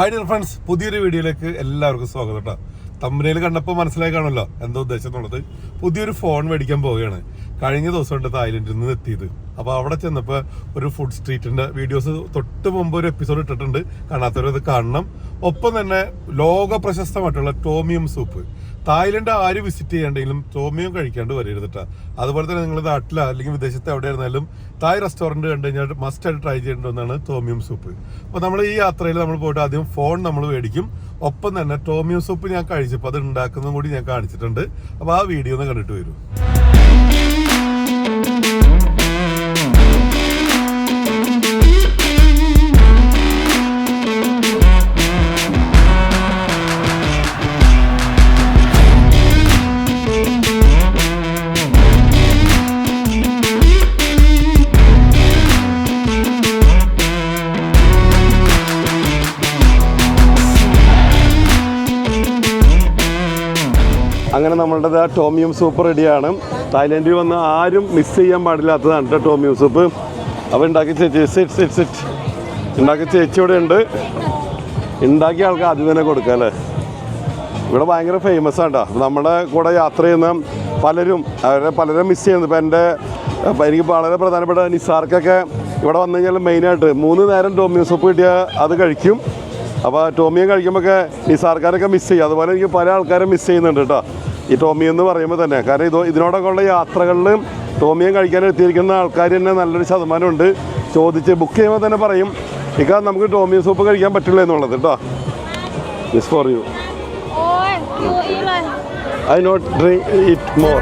Hi dear friends, പുതിയൊരു വീഡിയോയിലേക്ക് എല്ലാവർക്കും സ്വാഗതം കേട്ടോ. തമ്പനയിൽ കണ്ടപ്പോൾ മനസ്സിലായി കാണുമല്ലോ എന്താ ഉദ്ദേശം എന്നുള്ളത്. പുതിയൊരു ഫോൺ മേടിക്കാൻ പോവുകയാണ്. കഴിഞ്ഞ ദിവസമുണ്ട് തായ്ലൻഡിൽ നിന്ന് എത്തിയത്. അപ്പോൾ അവിടെ ചെന്നപ്പോൾ ഒരു ഫുഡ് സ്ട്രീറ്റിന്റെ വീഡിയോസ് തൊട്ട് മുമ്പ് ഒരു എപ്പിസോഡ് ഇട്ടിട്ടുണ്ട്, കാണാത്തവരത് കാണണം. ഒപ്പം തന്നെ ലോക പ്രശസ്തമായിട്ടുള്ള ടോമിയം സൂപ്പ്. തായ്ലൻഡ് ആര് വിസിറ്റ് ചെയ്യണ്ടെങ്കിലും ടോമിയം കഴിക്കാണ്ട് വരരുത് കേട്ടോ. അതുപോലെ തന്നെ നിങ്ങൾ നാട്ടിലോ അല്ലെങ്കിൽ വിദേശത്ത് എവിടെയായിരുന്നാലും തായ് റെസ്റ്റോറൻറ്റ് കണ്ടു കഴിഞ്ഞാൽ മസ്റ്റ് ആയിട്ട് ട്രൈ ചെയ്യേണ്ട ഒന്നാണ് ടോമിയം സൂപ്പ്. അപ്പോൾ നമ്മൾ ഈ യാത്രയിൽ നമ്മൾ പോയിട്ട് ആദ്യം ഫോൺ നമ്മൾ മേടിക്കും. ഒപ്പം തന്നെ ടോമിയം സൂപ്പ് ഞാൻ കഴിച്ചപ്പോൾ അത് ഉണ്ടാക്കുന്നതും കൂടി ഞാൻ കാണിച്ചിട്ടുണ്ട്. അപ്പോൾ ആ വീഡിയോ ഒന്ന് കണ്ടിട്ട് വരും. അങ്ങനെ നമ്മളുടെ ടോമിയം സൂപ്പ് റെഡിയാണ്. തായ്ലൻഡിൽ വന്ന് ആരും മിസ് ചെയ്യാൻ പാടില്ലാത്തതാണ് കേട്ടോ ടോമിയം സൂപ്പ്. അപ്പോൾ ഉണ്ടാക്കി ചേച്ചി ഉണ്ടാക്കി ചേച്ചി ഇവിടെ ഉണ്ട്. ഉണ്ടാക്കിയ ആൾക്ക് ആദ്യം തന്നെ കൊടുക്കുക അല്ലേ. ഇവിടെ ഭയങ്കര ഫേമസ് ആണ് കേട്ടോ. നമ്മുടെ കൂടെ യാത്ര ചെയ്യുന്ന പലരും മിസ് ചെയ്യുന്നത്. ഇപ്പോൾ എനിക്ക് വളരെ പ്രധാനപ്പെട്ട നിസാർക്കൊക്കെ ഇവിടെ വന്നു കഴിഞ്ഞാൽ മെയിനായിട്ട് 3 നേരം ടോമിയം സൂപ്പ് കിട്ടിയാൽ അത് കഴിക്കും. അപ്പോൾ ടോമിയം കഴിക്കുമ്പോഴൊക്കെ നിസാർക്കാരൊക്കെ മിസ് ചെയ്യും. അതുപോലെ എനിക്ക് പല ആൾക്കാരും മിസ് ചെയ്യുന്നുണ്ട് കേട്ടോ ഈ ടോമിയം എന്ന് പറയുമ്പോൾ തന്നെ. കാരണം ഇതിനോടൊക്കെ ഉള്ള യാത്രകളിൽ ടോമിയം കഴിക്കാൻ എത്തിയിരിക്കുന്ന ആൾക്കാർ തന്നെ നല്ലൊരു ശതമാനമുണ്ട്. ചോദിച്ച് ബുക്ക് ചെയ്യുമ്പോൾ തന്നെ പറയും ഇക്കാ നമുക്ക് ടോമിയം സൂപ്പ് കഴിക്കാൻ പറ്റില്ല എന്നുള്ളത് കേട്ടോ. Miss for you I not drink it more.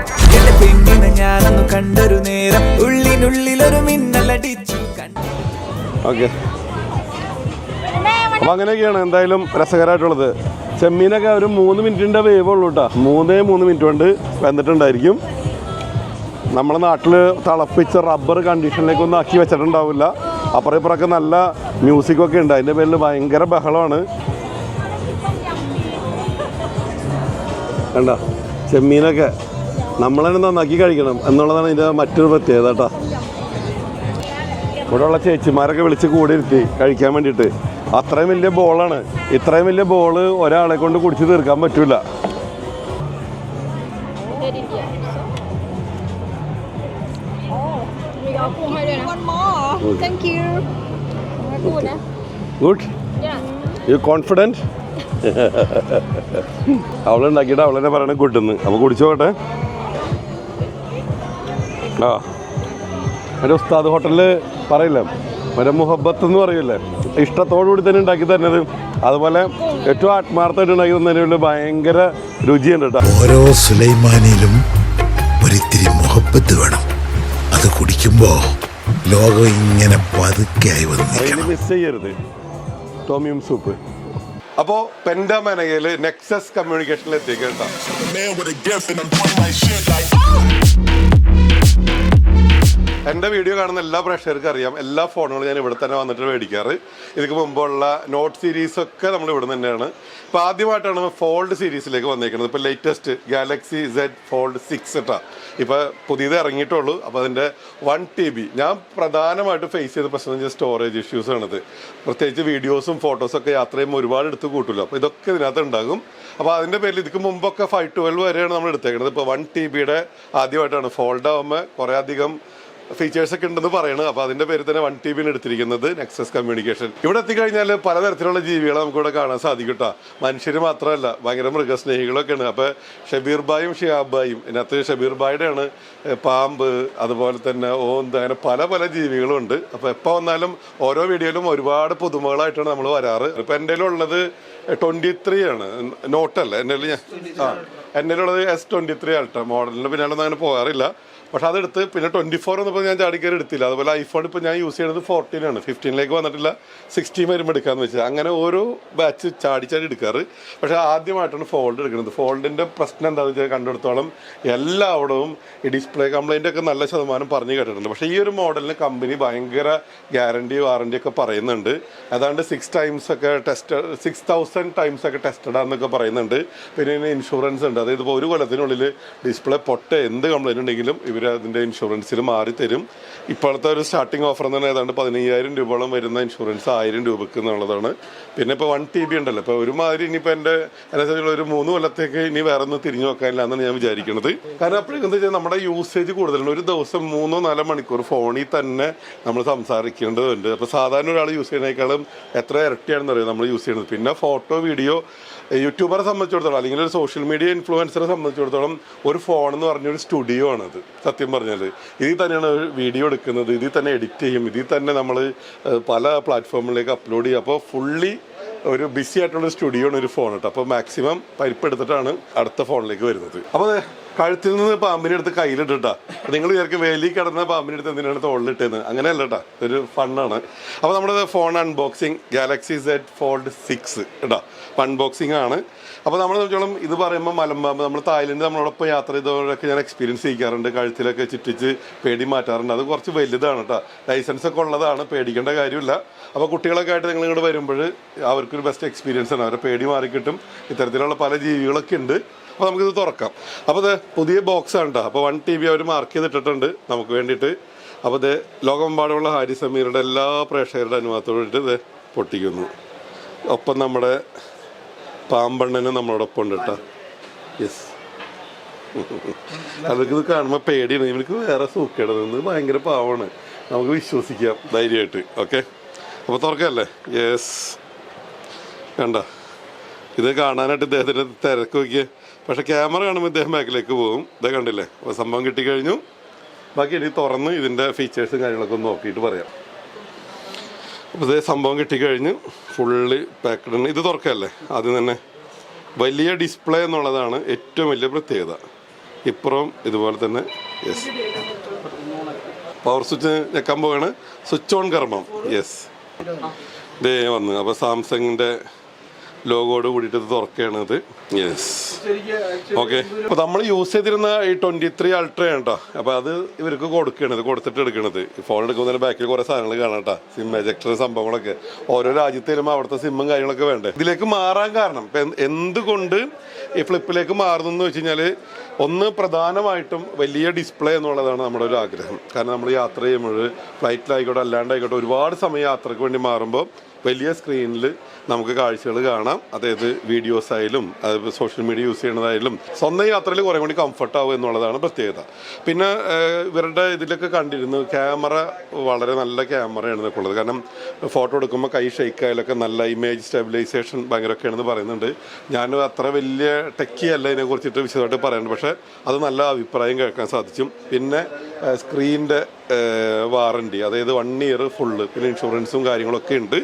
Okay, അപ്പോൾ അങ്ങനെയൊക്കെയാണ് എന്തായാലും രസകരമായിട്ടുള്ളത്. ചെമ്മീനൊക്കെ ഒരു 3 മിനിറ്റിൻ്റെ വേവ് ഉള്ളൂ കേട്ടോ. 3 മിനിറ്റ് കൊണ്ട് വെന്തിട്ടുണ്ടായിരിക്കും. നമ്മുടെ നാട്ടിൽ തിളപ്പിച്ച റബ്ബർ കണ്ടീഷനിലേക്കൊന്നും ആക്കി വെച്ചിട്ടുണ്ടാവില്ല. അപ്പുറം ഇപ്പുറമൊക്കെ നല്ല മ്യൂസിക്കൊക്കെ ഉണ്ട്. അതിൻ്റെ പേരിൽ ഭയങ്കര ബഹളമാണ്. കണ്ട ചെമ്മീനൊക്കെ നമ്മൾ തന്നെ നന്നാക്കി കഴിക്കണം എന്നുള്ളതാണ് ഇതിൻ്റെ മറ്റൊരു പ്രത്യേകത കേട്ടോ. ഇവിടെയുള്ള ചേച്ചിമാരൊക്കെ വിളിച്ച് കൂടിയിരുത്തി കഴിക്കാൻ വേണ്ടിയിട്ട്. അത്രയും വലിയ ബോളാണ്. ഇത്രയും വലിയ ബോള് ഒരാളെ കൊണ്ട് കുടിച്ച് തീർക്കാൻ പറ്റൂല. Good, U confident? അവളുണ്ടാക്കിയിട്ട് അവൾ തന്നെ പറയണേ ഗുഡെന്ന്. അപ്പോൾ കുടിച്ചു പോട്ടെ. ആ മറ്റേ ഉസ്താദ് ഹോട്ടലിൽ പറയില്ലേ, മറ്റേ മുഹബത്ത് എന്ന് പറയില്ലേ, ഇഷ്ടത്തോടുകൂടി തന്നെ ഉണ്ടാക്കി തരുന്നത്. അതുപോലെ ഏറ്റവും ആത്മാർത്ഥമായിട്ട് ഉണ്ടാക്കി തന്നതിന് ഭയങ്കര രുചിയുണ്ട് കേട്ടോ. ഓരോ സുലൈമാനിയിലും ഒരിത്തിരി മുഹബത്ത് വേണം. അത് കുടിക്കുമ്പോൾ ലോകം ഇങ്ങനെ പതുക്കെയായി വന്നു. മിസ് ചെയ്യരുത് ടോമിയം സൂപ്പ്. അപ്പോൾ പെൻഡാമനയിൽ നെക്സസ് കമ്മ്യൂണിക്കേഷനിൽ എത്തിക്കുക കേട്ടോ. എൻ്റെ വീഡിയോ കാണുന്ന എല്ലാ പ്രേക്ഷകർക്കും അറിയാം, എല്ലാ ഫോണുകളും ഞാൻ ഇവിടെ തന്നെ വന്നിട്ട് മേടിക്കാറ്. ഇതിക്ക് മുമ്പുള്ള നോട്ട് സീരീസൊക്കെ നമ്മൾ ഇവിടെ തന്നെയാണ്. ഇപ്പോൾ ആദ്യമായിട്ടാണ് ഫോൾഡ് സീരീസിലേക്ക് വന്നേക്കുന്നത്. ഇപ്പോൾ ലേറ്റസ്റ്റ് ഗാലക്സി Z Fold 6 കേട്ടോ. ഇപ്പോൾ പുതിയത് ഇറങ്ങിയിട്ടുള്ളൂ. അപ്പോൾ അതിൻ്റെ 1 TB ഞാൻ പ്രധാനമായിട്ട് ഫേസ് ചെയ്ത പ്രശ്നം വെച്ചാൽ സ്റ്റോറേജ് ഇഷ്യൂസാണിത്. പ്രത്യേകിച്ച് വീഡിയോസും ഫോട്ടോസൊക്കെ യാത്ര ചെയ്യുമ്പോൾ ഒരുപാട് എടുത്ത് കൂട്ടില്ല. അപ്പോൾ ഇതൊക്കെ ഇതിനകത്ത് ഉണ്ടാകും. അപ്പോൾ അതിൻ്റെ പേരിൽ ഇതിക്ക് മുമ്പൊക്കെ 512 വരെയാണ് നമ്മൾ എടുത്തേക്കുന്നത്. ഇപ്പോൾ 1 TBയുടെ ആദ്യമായിട്ടാണ്. ഫോൾഡ് ആകുമ്പോൾ കുറേ അധികം ഫീച്ചേഴ്സൊക്കെ ഉണ്ടെന്ന് പറയുന്നത്. അപ്പോൾ അതിൻ്റെ പേര് തന്നെ 1 TB എടുത്തിരിക്കുന്നത് നെക്സസ് കമ്മ്യൂണിക്കേഷൻ. ഇവിടെ എത്തിക്കഴിഞ്ഞാൽ പലതരത്തിലുള്ള ജീവികളെ നമുക്കിവിടെ കാണാൻ സാധിക്കും കേട്ടോ. മനുഷ്യർ മാത്രമല്ല, ഭയങ്കര മൃഗസ്നേഹികളൊക്കെയാണ്. അപ്പോൾ ഷബീർ ബായും ഷിയാബ് ബായും, ഇതിനകത്ത് ഷബീർ ബായുടെയാണ് പാമ്പ്, അതുപോലെ തന്നെ ഓന്ത്, അങ്ങനെ പല ജീവികളുണ്ട്. അപ്പോൾ എപ്പോൾ വന്നാലും ഓരോ വീഡിയോയിലും ഒരുപാട് പുതുമകളായിട്ടാണ് നമ്മൾ വരാറ്. ഇപ്പോൾ എൻ്റെ ഉള്ളത് 23 ആണ്, നോട്ടല്ല എൻ്റെ ഉള്ളത് S23 ആട്ടോ. മോഡലിൻ്റെ പിന്നാലൊന്നും അങ്ങനെ പോകാറില്ല. പക്ഷെ അതെടുത്ത് പിന്നെ 24 വന്നപ്പോൾ ഞാൻ ചാടിക്കയറി എടുത്തില്ല. അതുപോലെ ഐഫോൺ ഇപ്പോൾ ഞാൻ യൂസ് ചെയ്യുന്നത് 14 ആണ്. 15ലേക്ക് വന്നിട്ടില്ല. 16 വരുമ്പോൾ എടുക്കാമെന്ന് വെച്ചാൽ അങ്ങനെ ഓരോ ബാച്ച് ചാടി എടുക്കാറ്. പക്ഷേ ആദ്യമായിട്ടാണ് ഫോൾഡ് എടുക്കുന്നത്. ഫോൾഡിൻ്റെ പ്രശ്നം എന്താണെന്ന് വെച്ചാൽ കണ്ടെടുത്തോളം എല്ലായിടവും ഈ ഡിസ്പ്ലേ കംപ്ലൈൻ്റ് ഒക്കെ നല്ല ശതമാനം പറഞ്ഞു കേട്ടിട്ടുണ്ട്. പക്ഷേ ഈ ഒരു മോഡലിന് കമ്പനി ഭയങ്കര ഗ്യാരണ്ടി വാറണ്ടി ഒക്കെ പറയുന്നുണ്ട്. അതാണ്ട് 6,000 ടൈംസ് ഒക്കെ ടെസ്റ്റഡാന്നൊക്കെ പറയുന്നുണ്ട്. പിന്നെ ഇൻഷുറൻസ് ഉണ്ട്. അതായത് ഇപ്പോൾ 1 കൊല്ലത്തിനുള്ളിൽ ഡിസ്പ്ലേ പൊട്ട എന്ത് കംപ്ലൈൻറ്റ് ഉണ്ടെങ്കിലും ഇവർ അതിൻ്റെ ഇൻഷുറൻസിൽ മാറി തരും. ഇപ്പോഴത്തെ ഒരു സ്റ്റാർട്ടിംഗ് ഓഫർ എന്ന് പറഞ്ഞാൽ ഏതാണ്ട് 15,000 രൂപയോളം വരുന്ന ഇൻഷുറൻസ് 1000 രൂപയ്ക്ക് എന്നുള്ളതാണ്. പിന്നെ ഇപ്പോൾ 1 TB ഉണ്ടല്ലോ, ഇപ്പോൾ ഒരുമാതിരി ഇനിയിപ്പോൾ എന്നെ സംബന്ധിച്ചുള്ള ഒരു 3 കൊല്ലത്തേക്ക് ഇനി വേറെ ഒന്ന് തിരിഞ്ഞു നോക്കാനില്ല എന്നാണ് ഞാൻ വിചാരിക്കുന്നത്. കാരണം അപ്പോഴേക്കും എന്താ വെച്ചാൽ നമ്മുടെ യൂസേജ് കൂടുതലാണ്. ഒരു ദിവസം 3-4 മണിക്കൂർ ഫോണിൽ തന്നെ നമ്മൾ സംസാരിക്കേണ്ടതുണ്ട്. അപ്പോൾ സാധാരണ ഒരാൾ യൂസ് ചെയ്യുന്നതിനേക്കാളും എത്ര ഇരട്ടിയാണെന്ന് അറിയാം നമ്മൾ യൂസ് ചെയ്യുന്നത്. പിന്നെ ഫോട്ടോ, വീഡിയോ, യൂട്യൂബറെ സംബന്ധിച്ചിടത്തോളം അല്ലെങ്കിൽ ഒരു സോഷ്യൽ മീഡിയ ഇൻഫ്ലുവൻസറെ സംബന്ധിച്ചിടത്തോളം ഒരു ഫോൺ എന്ന് പറഞ്ഞൊരു സ്റ്റുഡിയോ ആണത്. സത്യം പറഞ്ഞാൽ ഇതിൽ തന്നെയാണ് വീഡിയോ എടുക്കുന്നത്, ഇതിൽ തന്നെ എഡിറ്റ് ചെയ്യും, ഇതിൽ തന്നെ നമ്മൾ പല പ്ലാറ്റ്ഫോമിലേക്ക് അപ്ലോഡ് ചെയ്യും. അപ്പോൾ ഫുള്ളി ഒരു ബിസി ആയിട്ടുള്ള സ്റ്റുഡിയോ ആണ് ഒരു ഫോൺ കേട്ടോ. അപ്പോൾ മാക്സിമം പരിപ്പ് എടുത്തിട്ടാണ് അടുത്ത ഫോണിലേക്ക് വരുന്നത്. അപ്പോൾ കഴുത്തിൽ നിന്ന് പാമ്പിനെ എടുത്ത് കയ്യിലിട്ടാ നിങ്ങൾ വിചാരിക്കും വേലി കിടന്ന പാമ്പിനെ എടുത്ത് എന്തിനാണ് തോളിലിട്ടേന്ന്. അങ്ങനെയല്ല കേട്ടോ, ഒരു ഫണ്ണാണ്. അപ്പോൾ നമ്മുടെ phone unboxing Galaxy Z Fold 6 കേട്ടോ, അൺബോക്സിങ് ആണ്. അപ്പോൾ നമ്മൾ നോക്കിയോളം ഇത് പറയുമ്പോൾ മലമ്പാമ്പ് നമ്മൾ തായ്ലൻഡ് നമ്മളോടൊപ്പം യാത്ര ചെയ്തവരൊക്കെ ഞാൻ എക്സ്പീരിയൻസ് ചെയ്യിക്കാറുണ്ട്. കഴുത്തിലൊക്കെ ചുറ്റിച്ച് പേടി മാറ്റാറുണ്ട്. അത് കുറച്ച് വലുതാണ് കേട്ടോ, ലൈസൻസ് ഒക്കെ ഉള്ളതാണ്, പേടിക്കേണ്ട കാര്യമില്ല. അപ്പോൾ കുട്ടികളൊക്കെ ആയിട്ട് നിങ്ങൾ ഇങ്ങോട്ട് വരുമ്പോൾ അവർക്കൊരു ബെസ്റ്റ് എക്സ്പീരിയൻസ് ആണ്, അവരെ പേടി മാറിക്കിട്ടും. ഇത്തരത്തിലുള്ള പല ജീവികളൊക്കെ ഉണ്ട്. അപ്പോൾ നമുക്കിത് തുറക്കാം. അപ്പോൾ ഇത് പുതിയ ബോക്സ് ആണ് കേട്ടോ. അപ്പോൾ 1 TB അവർ മാർക്ക് ചെയ്തിട്ടിട്ടുണ്ട് നമുക്ക് വേണ്ടിയിട്ട്. അപ്പോൾ ഇത് ലോകമെമ്പാടുമുള്ള ഹാരി സമീറുടെ എല്ലാ പ്രേക്ഷകരുടെ അനുഭവത്തോട് ഇത് പൊട്ടിക്കുന്നു. ഒപ്പം നമ്മുടെ പാമ്പണ്ണനും നമ്മളോടൊപ്പം ഉണ്ട് കേട്ടോ. യെസ്, അതൊക്കെ ഇത് കാണുമ്പോൾ പേടിയാണ്. ഇവർക്ക് വേറെ സൂക്കേടത് ഭയങ്കര പാവമാണ്, നമുക്ക് വിശ്വസിക്കാം ധൈര്യമായിട്ട്. ഓക്കെ, അപ്പോൾ തുറക്കല്ലേ. യെസ്, കണ്ട ഇത് കാണാനായിട്ട് ഇദ്ദേഹത്തിൻ്റെ തിരക്ക് നോക്കിയേ. പക്ഷേ ക്യാമറ കാണുമ്പോൾ ഇദ്ദേഹം ബാക്കിലേക്ക് പോകും. ഇതേ കണ്ടില്ലേ. അപ്പോൾ സംഭവം കിട്ടിക്കഴിഞ്ഞു. ബാക്കി എനിക്ക് തുറന്ന് ഇതിൻ്റെ ഫീച്ചേഴ്സും കാര്യങ്ങളൊക്കെ ഒന്ന് നോക്കിയിട്ട് പറയാം. അപ്പോൾ ഇതേ സംഭവം കിട്ടിക്കഴിഞ്ഞ് ഫുള്ളി പാക്കഡ്. ഇത് തുറക്കല്ലേ. ആദ്യം തന്നെ വലിയ ഡിസ്പ്ലേ എന്നുള്ളതാണ് ഏറ്റവും വലിയ പ്രത്യേകത. ഇപ്പുറം ഇതുപോലെ തന്നെ. യെസ്, പവർ സ്വിച്ച് ഞെക്കാൻ പോവാണ്. സ്വിച്ച് ഓൺ കർമ്മം. യെസ്, ഇതേ വന്ന്. അപ്പോൾ സാംസങ്ങിൻ്റെ ലോഗോട് കൂടിയിട്ട് ഇത് തുറക്കുകയാണ് ഇത്. Yes, okay. അപ്പോൾ നമ്മൾ യൂസ് ചെയ്തിരുന്ന ഈ 23 Ultra ആണ് കേട്ടോ. അപ്പോൾ അത് ഇവർക്ക് കൊടുക്കുകയാണ്, ഇത് കൊടുത്തിട്ട് എടുക്കണത്. ഫോൺ എടുക്കുന്നതിന് ബാക്കിൽ കുറേ സാധനങ്ങൾ കാണാം കേട്ടോ, സിം എജക്ടർ സംഭവങ്ങളൊക്കെ. ഓരോ രാജ്യത്ത് വരുമ്പോൾ അവിടുത്തെ സിമ്മും കാര്യങ്ങളൊക്കെ വേണ്ടേ. ഇതിലേക്ക് മാറാൻ കാരണം ഇപ്പം എന്തുകൊണ്ട് ഈ ഫ്ലിപ്പിലേക്ക് മാറുന്നു എന്ന് വെച്ച് കഴിഞ്ഞാൽ, ഒന്ന് പ്രധാനമായിട്ടും വലിയ ഡിസ്പ്ലേ എന്നുള്ളതാണ് നമ്മുടെ ഒരു ആഗ്രഹം. കാരണം നമ്മൾ യാത്ര ചെയ്യുമ്പോൾ ഫ്ലൈറ്റിലായിക്കോട്ടെ അല്ലാണ്ടായിക്കോട്ടെ ഒരുപാട് സമയം യാത്രയ്ക്ക് വേണ്ടി മാറുമ്പോൾ വലിയ സ്ക്രീനിൽ നമുക്ക് കാഴ്ചകൾ കാണാം. അതായത് വീഡിയോസ് ആയാലും അത് സോഷ്യൽ മീഡിയ യൂസ് ചെയ്യുന്നതായാലും സ്വന്തം യാത്രയിൽ കുറേ കൂടി കംഫർട്ട് ആവും എന്നുള്ളതാണ് പ്രത്യേകത. പിന്നെ ഇവരുടെ ഇതിലൊക്കെ കണ്ടിരുന്നു ക്യാമറ വളരെ നല്ല ക്യാമറയാണ് ഉള്ളത്. കാരണം ഫോട്ടോ എടുക്കുമ്പോൾ കൈ ഷെയ്ക്ക് ആയാലൊക്കെ നല്ല ഇമേജ് സ്റ്റെബിലൈസേഷൻ ഭയങ്കരമൊക്കെയാണെന്ന് പറയുന്നുണ്ട്. ഞാൻ അത്ര വലിയ ടെക്കി അല്ല ഇതിനെക്കുറിച്ചിട്ട് വിശദമായിട്ട് പറയുന്നുണ്ട്, പക്ഷേ അത് നല്ല അഭിപ്രായം കേൾക്കാൻ സാധിച്ചു. പിന്നെ സ്ക്രീനിൻ്റെ വാറണ്ടി, അതായത് 1 year ഫുള്ള്, പിന്നെ ഇൻഷുറൻസും കാര്യങ്ങളൊക്കെ ഉണ്ട്.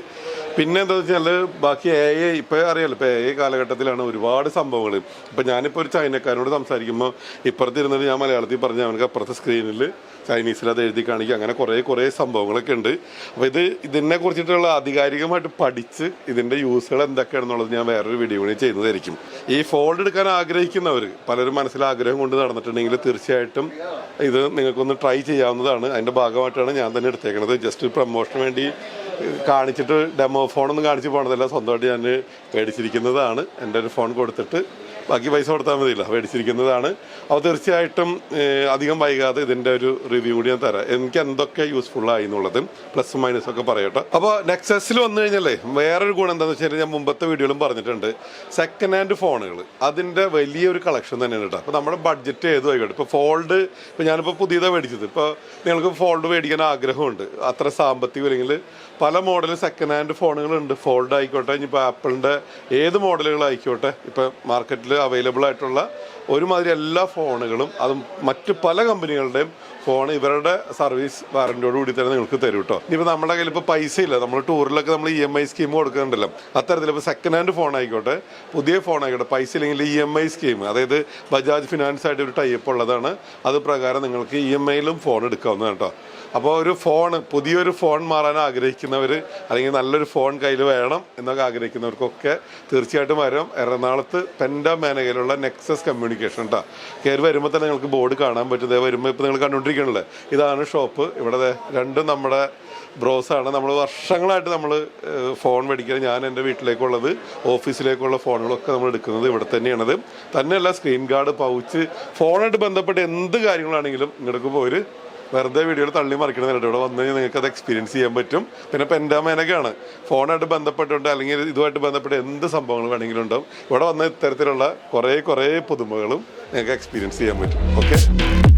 പിന്നെ എന്താണെന്ന് വെച്ചാൽ ബാക്കി AI ഇപ്പോൾ അറിയാമല്ലോ, ഇപ്പോൾ AI കാലഘട്ടത്തിലാണ് ഒരുപാട് സംഭവങ്ങൾ. ഇപ്പം ഞാനിപ്പോൾ ഒരു ചൈനക്കാരനോട് സംസാരിക്കുമ്പോൾ ഇപ്പുറത്തിരുന്നിട്ട് ഞാൻ മലയാളത്തിൽ പറഞ്ഞ അവനക്ക് അപ്പുറത്തെ സ്ക്രീനിൽ ചൈനീസിൽ അത് എഴുതി കാണിക്കുക. അങ്ങനെ കുറേ സംഭവങ്ങളൊക്കെ ഉണ്ട്. അപ്പോൾ ഇതിനെ കുറിച്ചിട്ടുള്ള ആധികാരികമായിട്ട് പഠിച്ച് ഇതിൻ്റെ യൂസുകൾ എന്തൊക്കെയാണെന്നുള്ളത് ഞാൻ വേറൊരു വീഡിയോ കൂടി ചെയ്യുന്നതായിരിക്കും. ഈ ഫോൾഡ് എടുക്കാൻ ആഗ്രഹിക്കുന്നവർ പലരും മനസ്സിൽ ആഗ്രഹം കൊണ്ട് നടന്നിട്ടുണ്ടെങ്കിൽ തീർച്ചയായിട്ടും ഇത് നിങ്ങൾക്കൊന്ന് ട്രൈ ചെയ്യാവുന്നതാണ്. അതിൻ്റെ ഭാഗമായിട്ടാണ് ഞാൻ തന്നെ എടുത്തേക്കുന്നത്. ജസ്റ്റ് പ്രമോഷന് വേണ്ടി കാണിച്ചിട്ട് ഡെമോ ഫോണൊന്നും കാണിച്ച് പോകണതല്ല, സ്വന്തമായിട്ട് ഞാൻ മേടിച്ചിരിക്കുന്നതാണ്. എൻ്റെ ഒരു ഫോൺ കൊടുത്തിട്ട് ബാക്കി പൈസ കൊടുത്താൽ മതിയില്ല, മേടിച്ചിരിക്കുന്നതാണ്. അപ്പോൾ തീർച്ചയായിട്ടും അധികം വൈകാതെ ഇതിൻ്റെ ഒരു റിവ്യൂ കൂടി ഞാൻ തരാം, എനിക്ക് എന്തൊക്കെ യൂസ്ഫുള്ളായി എന്നുള്ളത് പ്ലസ് മൈനസ് ഒക്കെ പറയട്ടെ. അപ്പോൾ നെക്സസിൽ വന്നു കഴിഞ്ഞാലേ വേറൊരു ഗുണം എന്താണെന്ന് വെച്ചാൽ ഞാൻ മുമ്പത്തെ വീഡിയോയിലും പറഞ്ഞിട്ടുണ്ട്, സെക്കൻഡ് ഹാൻഡ് ഫോണുകൾ അതിൻ്റെ വലിയൊരു കളക്ഷൻ തന്നെയാണ് കേട്ടോ. അപ്പോൾ നമ്മുടെ ബഡ്ജറ്റ് ഏതും ആയിക്കോട്ടെ. ഇപ്പോൾ ഫോൾഡ് ഇപ്പോൾ ഞാനിപ്പോൾ പുതിയതാണ് മേടിച്ചത്. ഇപ്പോൾ നിങ്ങൾക്ക് ഫോൾഡ് മേടിക്കാൻ ആഗ്രഹമുണ്ട്, അത്ര സാമ്പത്തികം ഇല്ലെങ്കിൽ പല മോഡൽ സെക്കൻഡ് ഹാൻഡ് ഫോണുകളുണ്ട്. ഫോൾഡ് ആയിക്കോട്ടെ, ഇനിയിപ്പോൾ ആപ്പിളിൻ്റെ ഏത് മോഡലുകളായിക്കോട്ടെ, ഇപ്പോൾ മാർക്കറ്റിൽ അവൈലബിൾ ആയിട്ടുള്ള ഒരുമാതിരി എല്ലാ ഫോണുകളും, അതും മറ്റ് പല കമ്പനികളുടെയും ഫോൺ ഇവരുടെ സർവീസ് വാറൻറ്റിയോട് കൂടി തന്നെ നിങ്ങൾക്ക് തരും കേട്ടോ. ഇനിയിപ്പോൾ നമ്മുടെ കയ്യിൽ ഇപ്പോൾ പൈസ ഇല്ല, നമ്മൾ ടൂറിലൊക്കെ നമ്മൾ EMI സ്കീം കൊടുക്കുന്നുണ്ടല്ലോ, അത്തരത്തിൽ ഇപ്പോൾ സെക്കൻഡ് ഹാൻഡ് ഫോൺ ആയിക്കോട്ടെ പുതിയ ഫോൺ ആയിക്കോട്ടെ പൈസ ഇല്ലെങ്കിൽ EMI സ്കീം, അതായത് ബജാജ് ഫിനാൻസ് ആയിട്ട് ഒരു ടൈപ്പ് ഉള്ളതാണ്. അത് പ്രകാരം നിങ്ങൾക്ക് EMIയിലും ഫോൺ എടുക്കാവുന്നതാണ് കേട്ടോ. അപ്പോൾ ഒരു പുതിയൊരു ഫോൺ മാറാൻ ആഗ്രഹിക്കുന്നവർ, അല്ലെങ്കിൽ നല്ലൊരു ഫോൺ കയ്യിൽ വേണം എന്നൊക്കെ ആഗ്രഹിക്കുന്നവർക്കൊക്കെ തീർച്ചയായിട്ടും വരാം. എറണാകുളത്ത് പെൻഡ മേനകയിലുള്ള നെക്സസ് കമ്മ്യൂണിക്കേഷൻ കേട്ടോ. കയറി വരുമ്പോൾ തന്നെ നിങ്ങൾക്ക് ബോർഡ് കാണാൻ പറ്റും. വരുമ്പോൾ ഇപ്പോൾ നിങ്ങൾ കണ്ടുകൊണ്ടിരിക്കണല്ലേ, ഇതാണ് ഷോപ്പ്. ഇവിടെ രണ്ടും നമ്മുടെ ബ്രോസാണ്. നമ്മൾ വർഷങ്ങളായിട്ട് നമ്മൾ ഫോൺ മേടിക്കുക. ഞാൻ എൻ്റെ വീട്ടിലേക്കുള്ളത് ഓഫീസിലേക്കുള്ള ഫോണുകളൊക്കെ നമ്മൾ എടുക്കുന്നത് ഇവിടെ തന്നെയാണത്. തന്നെയല്ല സ്ക്രീൻ ഗാർഡ്, പൗച്ച്, ഫോണായിട്ട് ബന്ധപ്പെട്ട് എന്ത് കാര്യങ്ങളാണെങ്കിലും ഇങ്ങോട്ട് പോയി വെറുതെ വീഡിയോയിൽ തള്ളി മറിക്കണമെന്നില്ല. ഇവിടെ വന്നു കഴിഞ്ഞാൽ നിങ്ങൾക്ക് അത് എക്സ്പീരിയൻസ് ചെയ്യാൻ പറ്റും. പിന്നെ പെൻഡാമേനൊക്കെയാണ് ഫോണായിട്ട് ബന്ധപ്പെട്ടുണ്ട് അല്ലെങ്കിൽ ഇതുമായിട്ട് ബന്ധപ്പെട്ട് എന്ത് സംഭവങ്ങൾ വേണമെങ്കിലും ഉണ്ടാവും. ഇവിടെ വന്ന ഇത്തരത്തിലുള്ള കുറേ പുതുമകളും നിങ്ങൾക്ക് എക്സ്പീരിയൻസ് ചെയ്യാൻ പറ്റും. ഓക്കെ.